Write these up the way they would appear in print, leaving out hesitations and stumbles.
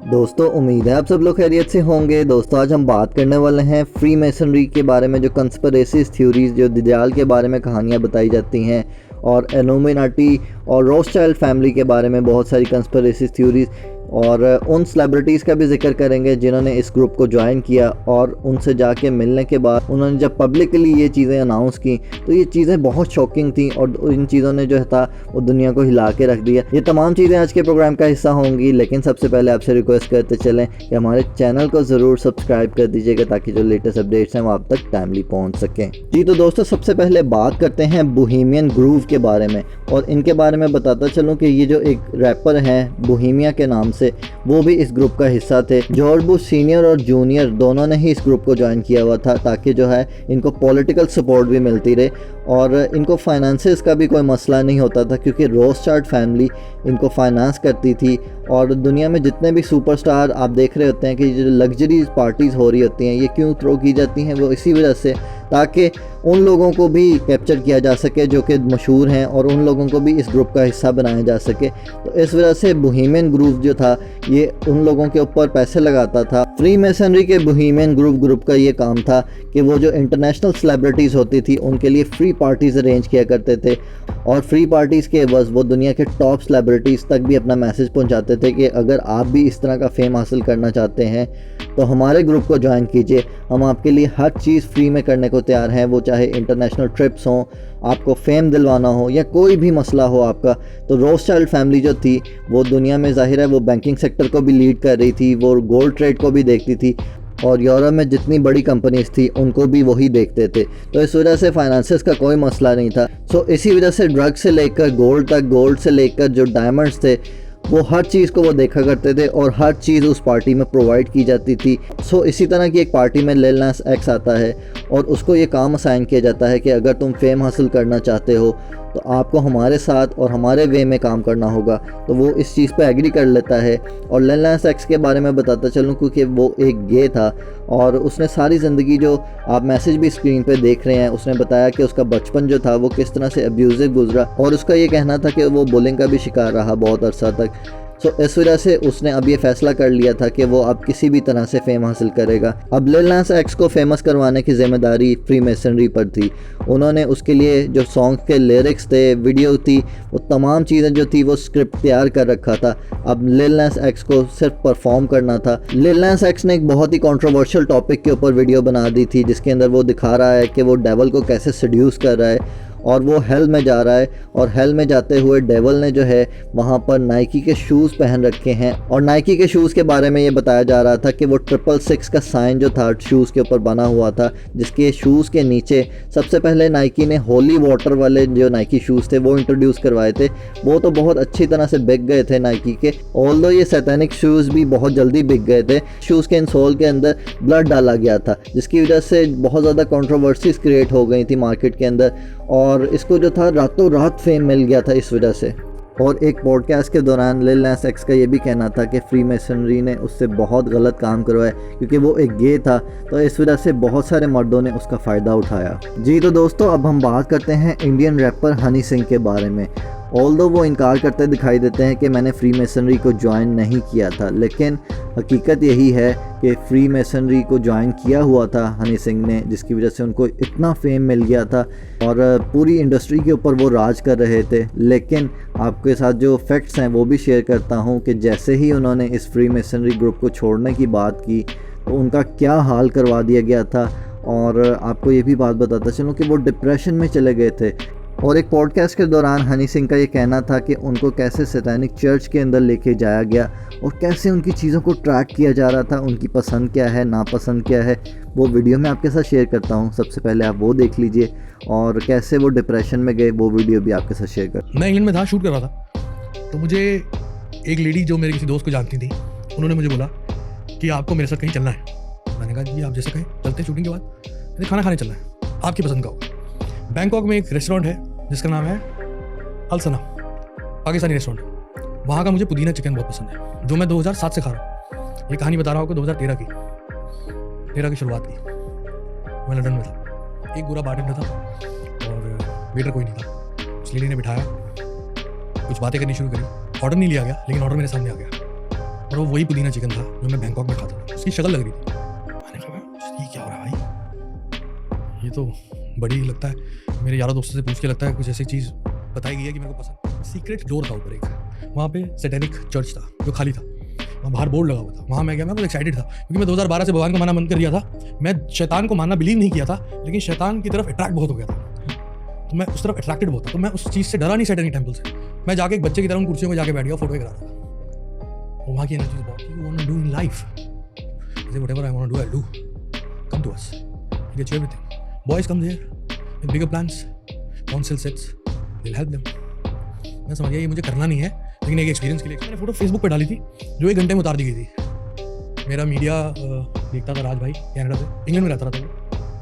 दोस्तों उम्मीद है आप सब लोग खैरियत से होंगे। दोस्तों आज हम बात करने वाले हैं फ्री मेसनरी के बारे में, जो कंस्पिरेसीज थ्योरीज, जो दज्जाल के बारे में कहानियाँ बताई जाती हैं, और इल्यूमिनाटी और रोथस्चाइल्ड फैमिली के बारे में बहुत सारी कंस्पिरेसीज थ्योरीज, और उन सेलिब्रिटीज़ का भी जिक्र करेंगे जिन्होंने इस ग्रुप को ज्वाइन किया और उनसे जाके मिलने के बाद उन्होंने जब पब्लिकली ये चीज़ें अनाउंस की तो ये चीज़ें बहुत शॉकिंग थी और इन चीज़ों ने जो था वो दुनिया को हिला के रख दिया। ये तमाम चीज़ें आज के प्रोग्राम का हिस्सा होंगी, लेकिन सबसे पहले आपसे रिक्वेस्ट करते चलें कि हमारे चैनल को ज़रूर सब्सक्राइब कर दीजिएगा ताकि जो लेटेस्ट अपडेट्स हैं वो आप तक टाइमली पहुँच सकें। जी तो दोस्तों सबसे पहले बात करते हैं बोहेमियन ग्रूव के बारे में, और इनके बारे में बताता चलूँ कि ये जो एक रैपर हैं बोहेमिया के नाम से, वो भी इस ग्रुप का हिस्सा थे। जॉर्ज बुश सीनियर और जूनियर दोनों ने ही इस ग्रुप को ज्वाइन किया हुआ था ताकि जो है इनको पॉलिटिकल सपोर्ट भी मिलती रहे और इनको फाइनेंसेस का भी कोई मसला नहीं होता था, क्योंकि रोथस्चाइल्ड फैमिली इनको फाइनेंस करती थी। और दुनिया में जितने भी सुपरस्टार आप देख रहे होते हैं कि जो लग्जरी पार्टीज़ हो रही होती हैं, ये क्यों थ्रो की जाती हैं, वो इसी वजह से ताकि उन लोगों को भी कैप्चर किया जा सके जो कि मशहूर हैं और उन लोगों को भी इस ग्रुप का हिस्सा बनाया जा सके। तो इस वजह से बोहेमियन ग्रुप जो था ये उन लोगों के ऊपर पैसे लगाता था। फ्री मेसनरी के बोहेमियन ग्रुप का ये काम था कि वो जो इंटरनेशनल सेलिब्रिटीज़ होती थी उनके लिए फ्री पार्टीज़ अरेंज किया करते थे, और फ्री पार्टीज़ के बस वो दुनिया के टॉप सेलिब्रिटीज़ तक भी अपना मैसेज पहुंचाते थे कि अगर आप भी इस तरह का फेम हासिल करना चाहते हैं तो हमारे ग्रुप को ज्वाइन कीजिए, हम आपके लिए हर चीज़ फ्री में करने को तैयार हैं। वो चाहे इंटरनेशनल ट्रिप्स हों, आपको फेम दिलवाना हो, या कोई भी मसला हो आपका। तो रोथस्चाइल्ड फैमिली जो थी वो दुनिया में ज़ाहिर है वो बैंकिंग सेक्टर को भी लीड कर रही थी, वो गोल्ड ट्रेड को भी देखती थी, और यूरोप में जितनी बड़ी कंपनीज थी उनको भी वही देखते थे। तो इस वजह से फाइनेंसेस का कोई मसला नहीं था। सो इसी वजह से ड्रग से लेकर गोल्ड तक, गोल्ड से लेकर जो डायमंड्स थे, वो हर चीज़ को वो देखा करते थे और हर चीज़ उस पार्टी में प्रोवाइड की जाती थी। सो इसी तरह की एक पार्टी में लिल नास एक्स आता है और उसको ये काम असाइन किया जाता है कि अगर तुम फेम हासिल करना चाहते हो तो आपको हमारे साथ और हमारे वे में काम करना होगा। तो वो इस चीज़ पे एग्री कर लेता है। और लिल नास एक्स के बारे में बताता चलूँ क्योंकि वो एक गे था और उसने सारी ज़िंदगी, जो आप मैसेज भी स्क्रीन पे देख रहे हैं, उसने बताया कि उसका बचपन जो था वो किस तरह से अब्यूज़िव गुजरा, और उसका ये कहना था कि वो बुलिंग का भी शिकार रहा बहुत अरसा तक। सो इस वजह से उसने अब ये फैसला कर लिया था कि वो अब किसी भी तरह से फेम हासिल करेगा। अब लिल नास एक्स को फेमस करवाने की जिम्मेदारी फ्री मेसनरी पर थी। उन्होंने उसके लिए जो सॉन्ग के लिरिक्स थे, वीडियो थी, वो तमाम चीज़ें जो थी वो स्क्रिप्ट तैयार कर रखा था। अब लिल नास एक्स को सिर्फ परफॉर्म करना था। लिल नास एक्स ने एक बहुत ही कंट्रोवर्शियल टॉपिक के ऊपर वीडियो बना दी थी जिसके अंदर वो दिखा रहा है कि वो डेवल को कैसे सेड्यूस कर रहा है और वो हेल में जा रहा है, और हेल में जाते हुए डेवल ने जो है वहाँ पर नाइकी के शूज़ पहन रखे हैं। और नाइकी के शूज़ के बारे में ये बताया जा रहा था कि वो 666 का साइन जो था शूज़ के ऊपर बना हुआ था, जिसके शूज़ के नीचे सबसे पहले नाइकी ने होली वाटर वाले जो नाइकी शूज़ थे वो इंट्रोड्यूस करवाए थे। वो तो बहुत अच्छी तरह से बिक गए थे नाइकी के, ऑल्दो ये सैतानिक शूज़ भी बहुत जल्दी बिक गए थे। शूज़ के इंसोल के अंदर ब्लड डाला गया था जिसकी वजह से बहुत ज़्यादा कंट्रोवर्सीज क्रिएट हो गई थी मार्केट के अंदर, और इसको जो था रातों रात फेम मिल गया था इस वजह से। और एक पॉडकास्ट के दौरान लिल नास एक्स का ये भी कहना था कि फ्री मेसनरी ने उससे बहुत गलत काम करवाया क्योंकि वो एक गे था, तो इस वजह से बहुत सारे मर्दों ने उसका फ़ायदा उठाया। जी तो दोस्तों अब हम बात करते हैं इंडियन रैपर हनी सिंह के बारे में। ऑल्दो वो इनकार करते दिखाई देते हैं कि मैंने फ्री मेसनरी को ज्वाइन नहीं किया था, लेकिन हकीकत यही है कि फ्री मेसनरी को ज्वाइन किया हुआ था हनी सिंह ने, जिसकी वजह से उनको इतना फेम मिल गया था और पूरी इंडस्ट्री के ऊपर वो राज कर रहे थे। लेकिन आपके साथ जो फैक्ट्स हैं वो भी शेयर करता हूँ कि जैसे ही उन्होंने इस फ्री मेसनरी ग्रुप को छोड़ने की बात की तो उनका क्या हाल करवा दिया गया था। और आपको ये भी बात बताता चलूँ कि वो डिप्रेशन में चले गए थे। और एक पॉडकास्ट के दौरान हनी सिंह का ये कहना था कि उनको कैसे सैतानिक चर्च के अंदर लेके जाया गया और कैसे उनकी चीज़ों को ट्रैक किया जा रहा था, उनकी पसंद क्या है, नापसंद क्या है, वो वीडियो मैं आपके साथ शेयर करता हूँ। सबसे पहले आप वो देख लीजिए, और कैसे वो डिप्रेशन में गए वो वीडियो भी आपके साथ शेयर कर। मैं इंग्लैंड में था, शूट कर रहा था, तो मुझे एक लेडी जो मेरे किसी दोस्त को जानती थी, उन्होंने मुझे बोला कि आपको मेरे साथ कहीं चलना है। मैंने कहा जी आप जैसे कहें, चलते हैं शूटिंग के बाद। खाना खाने चलना है, आपकी पसंद का होगा। बैंकॉक में एक रेस्टोरेंट है जिसका नाम है अल सना, पाकिस्तानी रेस्टोरेंट। वहाँ का मुझे पुदीना चिकन बहुत पसंद है जो मैं 2007 से खा रहा हूँ। ये कहानी बता रहा हूँ आपको 2013 की शुरुआत की। मैं लंदन में था, एक बुरा बारटेंडर था और वेटर कोई नहीं था। उस लेडी ने बिठाया, कुछ बातें करनी शुरू करी। ऑर्डर नहीं लिया गया लेकिन ऑर्डर मेरे सामने आ गया। और वो वही पुदीना चिकन था जो मैं बैंकॉक में खाता था। उसकी शक्ल लग रही थी। मैंने कहा ये क्या हो रहा है भाई, ये तो बड़ी लगता है। मेरे यारों दोस्तों से पूछ के लगता है कुछ ऐसी चीज़ बताई गई है कि मेरे को पसंद। सीक्रेट डोर था ऊपर एक, वहाँ पे सैटेनिक चर्च था जो खाली था, वहाँ बाहर बोर्ड लगा हुआ था। वहाँ मैं गया, मैं बहुत एक्साइटेड था क्योंकि मैं 2012 से भगवान को मानना बंद कर दिया था। मैं शैतान को मानना बिलीव नहीं किया था, लेकिन शैतान की तरफ अट्रैक्ट बहुत हो गया था, तो मैं उस तरफ अट्रैक्टेड बहुत था। तो मैं उस चीज़ से डरा नहीं सैटेनिक टेम्पल से। मैं जाके एक बच्चे की तरह उन कुर्सियों में जाके बैठ गया, फोटो करा रहा था। वहाँ की एनर्जी बहुत you want to do in life, whatever I want to do I do, come to us, get you everything, boys come there with bigger plans, council sets, will help them. मैं समझ गया ये मुझे करना नहीं है, लेकिन एक एक्सपीरियंस के लिए मैंने फोटो फेसबुक पे डाली थी जो 1 घंटे में उतार दी गई थी। मेरा मीडिया देखता था राज भाई, कनाडा से, इंग्लैंड में रहता था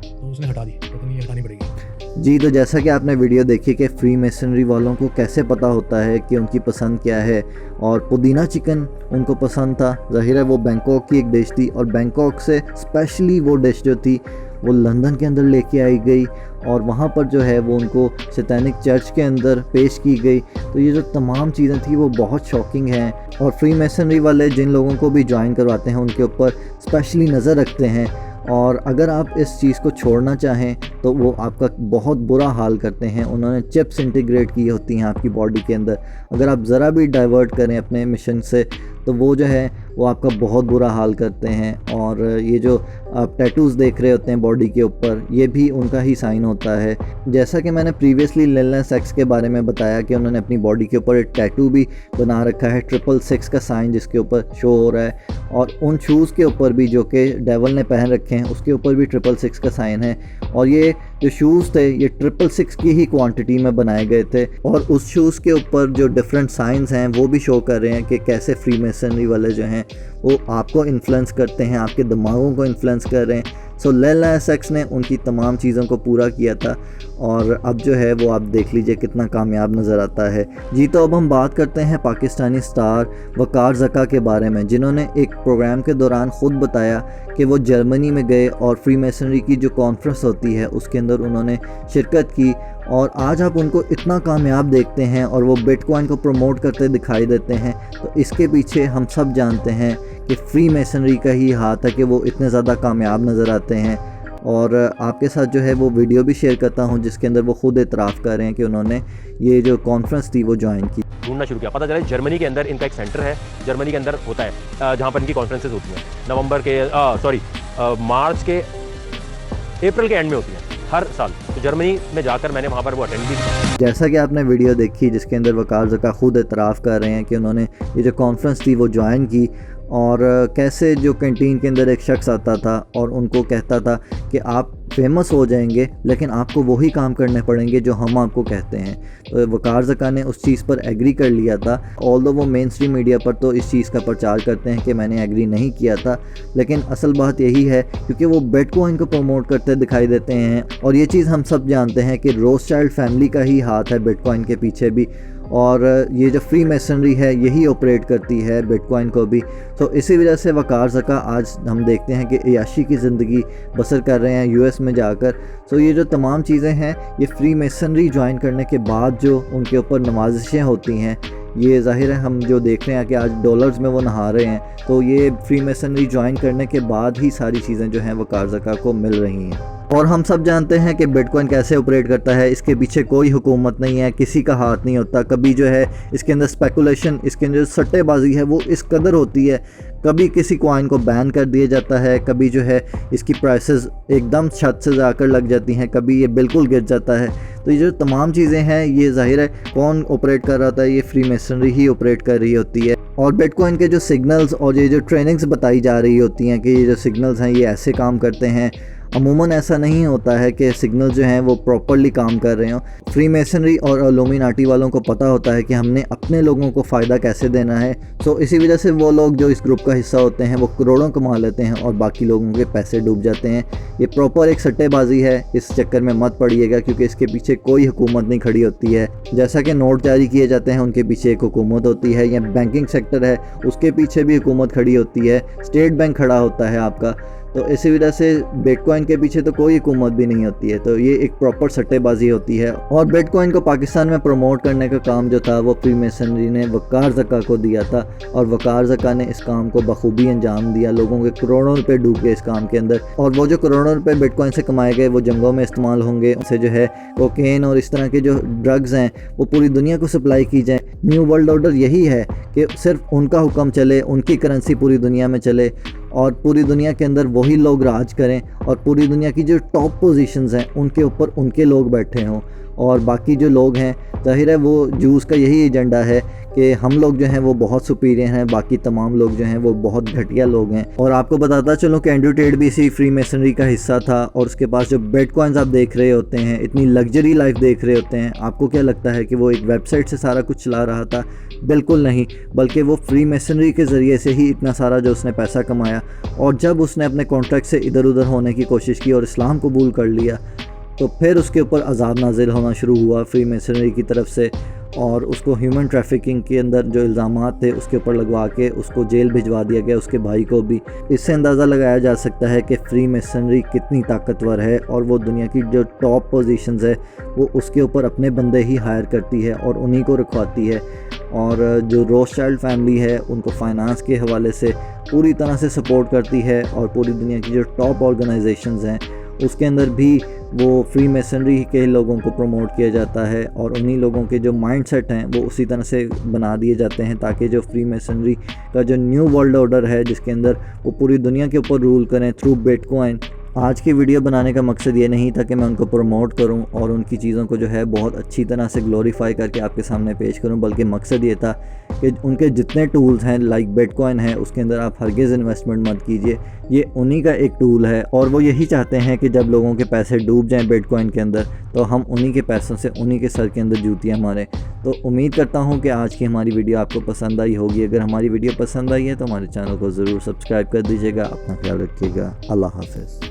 तो उसने हटा दी, पता नहीं हटानी पड़ेगी। जी, तो जैसा कि आपने वीडियो देखी कि फ्री मेसनरी वालों को कैसे पता होता है कि उनकी पसंद क्या है, और पुदीना चिकन उनको पसंद था। ज़ाहिर है वो बैंकॉक की एक डिश थी, और बैंकॉक से स्पेशली वो डिश जो थी वो लंदन के अंदर लेके आई गई, और वहाँ पर जो है वो उनको सैतानिक चर्च के अंदर पेश की गई। तो ये जो तमाम चीज़ें थी वो बहुत शॉकिंग हैं, और फ्री मेसनरी वाले जिन लोगों को भी ज्वाइन करवाते हैं उनके ऊपर स्पेशली नज़र रखते हैं, और अगर आप इस चीज़ को छोड़ना चाहें तो वो आपका बहुत बुरा हाल करते हैं। उन्होंने चिप्स इंटीग्रेट की होती हैं आपकी बॉडी के अंदर, अगर आप ज़रा भी डाइवर्ट करें अपने मिशन से तो वो जो है वो आपका बहुत बुरा हाल करते हैं। और ये जो आप टैटूज़ देख रहे होते हैं बॉडी के ऊपर, ये भी उनका ही साइन होता है। जैसा कि मैंने प्रीवियसली लिल नास एक्स के बारे में बताया कि उन्होंने अपनी बॉडी के ऊपर एक टैटू भी बना रखा है, 666 का साइन जिसके ऊपर शो हो रहा है, और उन शूज़ के ऊपर भी जो कि डेवल ने पहन रखे हैं उसके ऊपर भी 666 का साइन है। और ये जो शूज़ थे ये 666 की ही क्वांटिटी में बनाए गए थे, और उस शूज़ के ऊपर जो डिफरेंट साइंस हैं वो भी शो कर रहे हैं कि कैसे फ्री मेसनरी वाले जो हैं वो आपको इन्फ्लुएंस करते हैं, आपके दिमागों को इन्फ्लुएंस कर रहे हैं। सो लिल नास एक्स ने उनकी तमाम चीज़ों को पूरा किया था, और अब जो है वो आप देख लीजिए कितना कामयाब नज़र आता है। जी, तो अब हम बात करते हैं पाकिस्तानी स्टार वकार ज़का के बारे में, जिन्होंने एक प्रोग्राम के दौरान ख़ुद बताया कि वो जर्मनी में गए और फ्री मेसनरी की जो कॉन्फ्रेंस होती है उसके अंदर उन्होंने शिरकत की, और आज आप उनको इतना कामयाब देखते हैं और वो बिटकॉइन को प्रमोट करते दिखाई देते हैं। तो इसके पीछे हम सब जानते हैं कि फ्री मेसनरी का ही हाथ है कि वो इतने ज़्यादा कामयाब नज़र आते हैं। और आपके साथ जो है वो वीडियो भी शेयर करता हूं जिसके अंदर वो खुद एतराफ़ कर रहे हैं कि उन्होंने ये जो कॉन्फ्रेंस थी वो ज्वाइन की। ढूंढना शुरू किया, पता चला जर्मनी के अंदर इनका एक सेंटर है, जर्मनी के अंदर होता है जहाँ पर इनकी कॉन्फ्रेंसेज होती हैं। नवंबर के मार्च के अप्रैल के एंड में होती हैं हर साल। तो जर्मनी में जाकर मैंने वहाँ पर वो अटेंड भी किया। जैसा कि आपने वीडियो देखी जिसके अंदर वकार ज़का खुद एतराफ़ कर रहे हैं कि उन्होंने ये जो कॉन्फ्रेंस थी वो ज्वाइन की, और कैसे जो कैंटीन के अंदर एक शख्स आता था और उनको कहता था कि आप फेमस हो जाएंगे लेकिन आपको वही काम करने पड़ेंगे जो हम आपको कहते हैं। तो वकार ज़का ने उस चीज़ पर एग्री कर लिया था, ऑल्दो वो मेन स्ट्रीम मीडिया पर तो इस चीज़ का प्रचार करते हैं कि मैंने एग्री नहीं किया था, लेकिन असल बात यही है क्योंकि वो बिटकॉइन को प्रमोट करते दिखाई देते हैं। और ये चीज़ हम सब जानते हैं कि रोथशाइल्ड फैमिली का ही हाथ है बिटकॉइन के पीछे भी, और ये जो फ्री मेसनरी है यही ऑपरेट करती है बिटकॉइन को भी। तो इसी वजह से वकार ज़का आज हम देखते हैं कि अयाशी की ज़िंदगी बसर कर रहे हैं यूएस में जाकर। तो ये जो तमाम चीज़ें हैं ये फ्री मेसनरी ज्वाइन करने के बाद जो उनके ऊपर नवाजिशें होती हैं, ये ज़ाहिर है हम जो देख रहे हैं कि आज डॉलर्स में वो नहा रहे हैं, तो ये फ्री मेसनरी ज्वाइन करने के बाद ही सारी चीज़ें जो हैं वकार ज़का को मिल रही हैं। और हम सब जानते हैं कि बिटकॉइन कैसे ऑपरेट करता है, इसके पीछे कोई हुकूमत नहीं है, किसी का हाथ नहीं होता। कभी जो है इसके अंदर स्पेकुलेशन, इसके अंदर सट्टेबाजी है वो इस कदर होती है, कभी किसी कॉइन को बैन कर दिया जाता है, कभी जो है इसकी प्राइसेस एकदम छत से जाकर लग जाती हैं, कभी ये बिल्कुल गिर जाता है। तो ये जो तमाम चीज़ें हैं ये ज़ाहिर है कौन ऑपरेट कर रहा था, ये फ्री मेसनरी ही ऑपरेट कर रही होती है। और बिटकॉइन के जो सिग्नल्स और ये जो ट्रेनिंग्स बताई जा रही होती हैं कि ये जो सिग्नल्स हैं ये ऐसे काम करते हैं, अमूमन ऐसा नहीं होता है कि सिग्नल जो हैं वो प्रॉपर्ली काम कर रहे हों। फ्री मेसनरी और इल्यूमिनाटी वालों को पता होता है कि हमने अपने लोगों को फ़ायदा कैसे देना है। सो इसी वजह से वो लोग जो इस ग्रुप का हिस्सा होते हैं वो करोड़ों कमा लेते हैं और बाकी लोगों के पैसे डूब जाते हैं। ये प्रॉपर एक सट्टेबाजी है, इस चक्कर में मत पड़िएगा क्योंकि इसके पीछे कोई हुकूमत नहीं खड़ी होती है। जैसा कि नोट जारी किए जाते हैं उनके पीछे एक हुकूमत होती है, या बैंकिंग सेक्टर है उसके पीछे भी हुकूमत खड़ी होती है, स्टेट बैंक खड़ा होता है आपका। तो इसी वजह से बिटकॉइन के पीछे तो कोई हुकूमत भी नहीं होती है, तो ये एक प्रॉपर सट्टेबाजी होती है। और बिटकॉइन को पाकिस्तान में प्रमोट करने का काम जो था वो फ्रीमेसनरी ने वकार ज़का को दिया था, और वकार ज़का ने इस काम को बखूबी अंजाम दिया। लोगों के करोड़ों रुपए डूब गए इस काम के अंदर, और वो जो करोड़ों रुपए बिटकॉइन से कमाए गए वो जंगों में इस्तेमाल होंगे, उनसे जो है कोकेन और इस तरह के जो ड्रग्स हैं वो पूरी दुनिया को सप्लाई की जाए। न्यू वर्ल्ड ऑर्डर यही है कि सिर्फ उनका हुक्म चले, उनकी करेंसी पूरी दुनिया में चले, और पूरी दुनिया के अंदर वही लोग राज करें, और पूरी दुनिया की जो टॉप पोजीशंस हैं उनके ऊपर उनके लोग बैठे हों, और बाकी जो लोग हैं ज़ाहिर है वो जूस का यही एजेंडा है कि हम लोग जो हैं वो बहुत सुपीरियर हैं, बाकी तमाम लोग जो हैं वो बहुत घटिया लोग हैं। और आपको बताता चलूँ कि एंड्रू टेट भी इसी फ्रीमेसनरी का हिस्सा था, और उसके पास जो बिटकॉइंस आप देख रहे होते हैं, इतनी लग्जरी लाइफ देख रहे होते हैं, आपको क्या लगता है कि वो एक वेबसाइट से सारा कुछ चला रहा था? बिल्कुल नहीं, बल्कि वो फ्रीमेसनरी के ज़रिए से ही इतना सारा जो उसने पैसा कमाया। और जब उसने अपने कॉन्ट्रैक्ट से इधर उधर होने की कोशिश की और इस्लाम कबूल कर लिया, तो फिर उसके ऊपर अज़ाब नाजिल होना शुरू हुआ फ्रीमेसनरी की तरफ से, और उसको ह्यूमन ट्रैफिकिंग के अंदर जो इल्ज़ामात थे उसके ऊपर लगवा के उसको जेल भिजवा दिया गया, उसके भाई को भी। इससे अंदाज़ा लगाया जा सकता है कि फ्रीमेसनरी कितनी ताकतवर है, और वो दुनिया की जो टॉप पोजीशंस है वो उसके ऊपर अपने बंदे ही हायर करती है और उन्हीं को रखवाती है। और जो रोथशाइल्ड फैमिली है उनको फाइनेंस के हवाले से पूरी तरह से सपोर्ट करती है, और पूरी दुनिया की जो टॉप ऑर्गेनाइजेशंस हैं उसके अंदर भी वो फ्रीमेसनरी के लोगों को प्रमोट किया जाता है, और उन्हीं लोगों के जो माइंडसेट हैं वो उसी तरह से बना दिए जाते हैं ताकि जो फ्रीमेसनरी का जो न्यू वर्ल्ड ऑर्डर है जिसके अंदर वो पूरी दुनिया के ऊपर रूल करें थ्रू बिटकॉइन। आज की वीडियो बनाने का मकसद ये नहीं था कि मैं उनको प्रमोट करूं और उनकी चीज़ों को जो है बहुत अच्छी तरह से ग्लोरीफाई करके आपके सामने पेश करूं, बल्कि मकसद ये था कि उनके जितने टूल्स हैं लाइक बिटकॉइन है उसके अंदर आप हरगिज़ इन्वेस्टमेंट मत कीजिए, ये उन्हीं का एक टूल है। और वो यही चाहते हैं कि जब लोगों के पैसे डूब जाएं बिटकॉइन के अंदर तो हम उन्हीं के पैसों से उन्हीं के सर के अंदर जूतियाँ मारें। तो उम्मीद करता हूँ कि आज की हमारी वीडियो आपको पसंद आई होगी। अगर हमारी वीडियो पसंद आई है तो हमारे चैनल को ज़रूर सब्सक्राइब कर दीजिएगा। अपना ख्याल रखिएगा। अल्लाह हाफ़िज़।